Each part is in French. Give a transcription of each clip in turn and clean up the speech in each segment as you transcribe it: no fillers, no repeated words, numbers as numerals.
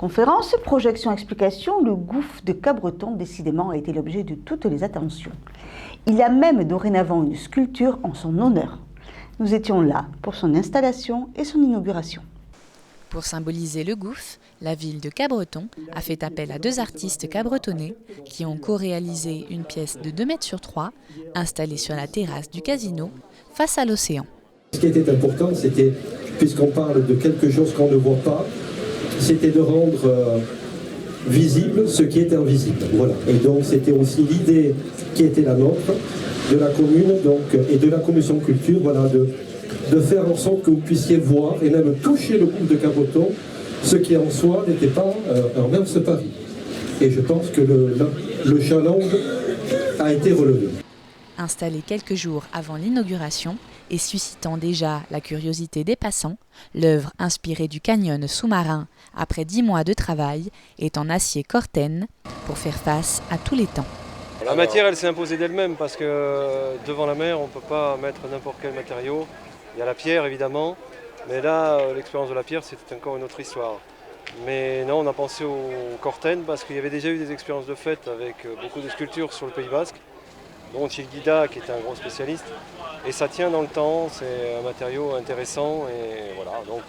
Conférences, projections, explications, le gouffre de Cabreton, décidément, a été l'objet de toutes les attentions. Il y a même dorénavant une sculpture en son honneur. Nous étions là pour son installation et son inauguration. Pour symboliser le gouffre, la ville de Cabreton a fait appel à 2 artistes cabretonnais qui ont co-réalisé une pièce de 2 mètres sur 3, installée sur la terrasse du casino, face à l'océan. Ce qui était important, c'était, puisqu'on parle de quelque chose qu'on ne voit pas, c'était de rendre visible ce qui est invisible. Voilà. Et donc c'était aussi l'idée qui était la nôtre, de la commune et de la commission culture, voilà, de faire en sorte que vous puissiez voir et même toucher le gouffre de Cabreton, ce qui en soi n'était pas un mince pari. Et je pense que le challenge a été relevé. Installée quelques jours avant l'inauguration et suscitant déjà la curiosité des passants, l'œuvre inspirée du canyon sous-marin après 10 mois de travail est en acier Corten pour faire face à tous les temps. La matière, elle s'est imposée d'elle-même parce que devant la mer, on ne peut pas mettre n'importe quel matériau. Il y a la pierre évidemment, mais là, l'expérience de la pierre, c'était encore une autre histoire. Mais non, on a pensé au Corten parce qu'il y avait déjà eu des expériences de fête avec beaucoup de sculptures sur le Pays Basque, dont Thil Guida qui était un gros spécialiste. Et ça tient dans le temps, c'est un matériau intéressant et voilà, donc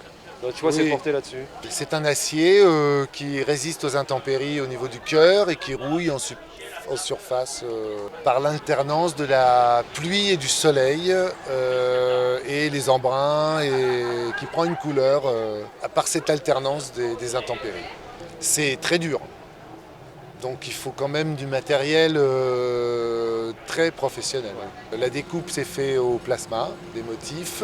notre choix s'est porté là-dessus. C'est un acier qui résiste aux intempéries au niveau du cœur et qui rouille en surface par l'alternance de la pluie et du soleil et les embruns et qui prend une couleur par cette alternance des intempéries. C'est très dur, donc il faut quand même du matériel très professionnel. La découpe s'est faite au plasma, des motifs,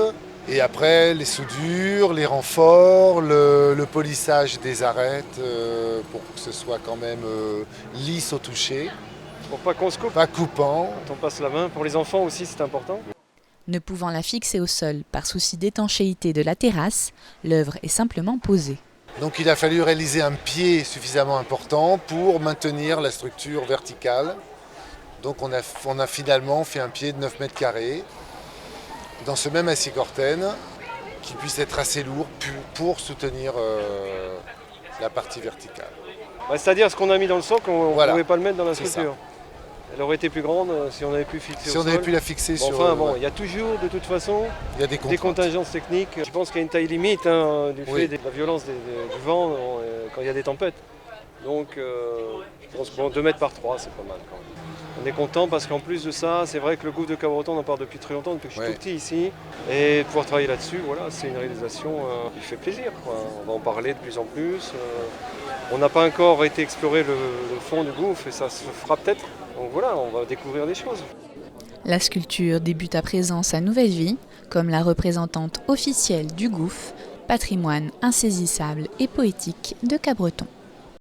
et après les soudures, les renforts, le polissage des arêtes pour que ce soit quand même lisse au toucher. Pour pas qu'on se coupe, pas coupant. Quand on passe la main, pour les enfants aussi c'est important. Ne pouvant la fixer au sol par souci d'étanchéité de la terrasse, l'œuvre est simplement posée. Donc il a fallu réaliser un pied suffisamment important pour maintenir la structure verticale. Donc on a finalement fait un pied de 9 mètres carrés dans ce même acier Corten qui puisse être assez lourd pour soutenir la partie verticale. C'est-à-dire ce qu'on a mis dans le socle, on ne pouvait pas le mettre dans la structure. Elle aurait été plus grande si on avait pu fixer au sol. Si on avait pu la fixer sur... Enfin bon, il y a toujours de toute façon des contingences techniques. Je pense qu'il y a une taille limite du fait de la violence du vent quand il y a des tempêtes. Donc je pense que 2 mètres par 3 c'est pas mal quand même. On est content parce qu'en plus de ça, c'est vrai que le gouffre de Cabreton, on en parle depuis très longtemps, depuis que je suis tout petit ici. Et pouvoir travailler là-dessus, voilà, c'est une réalisation qui fait plaisir, quoi. On va en parler de plus en plus. On n'a pas encore été explorer le fond du gouffre et ça se fera peut-être. Donc voilà, on va découvrir des choses. La sculpture débute à présent sa nouvelle vie comme la représentante officielle du gouffre, patrimoine insaisissable et poétique de Cabreton.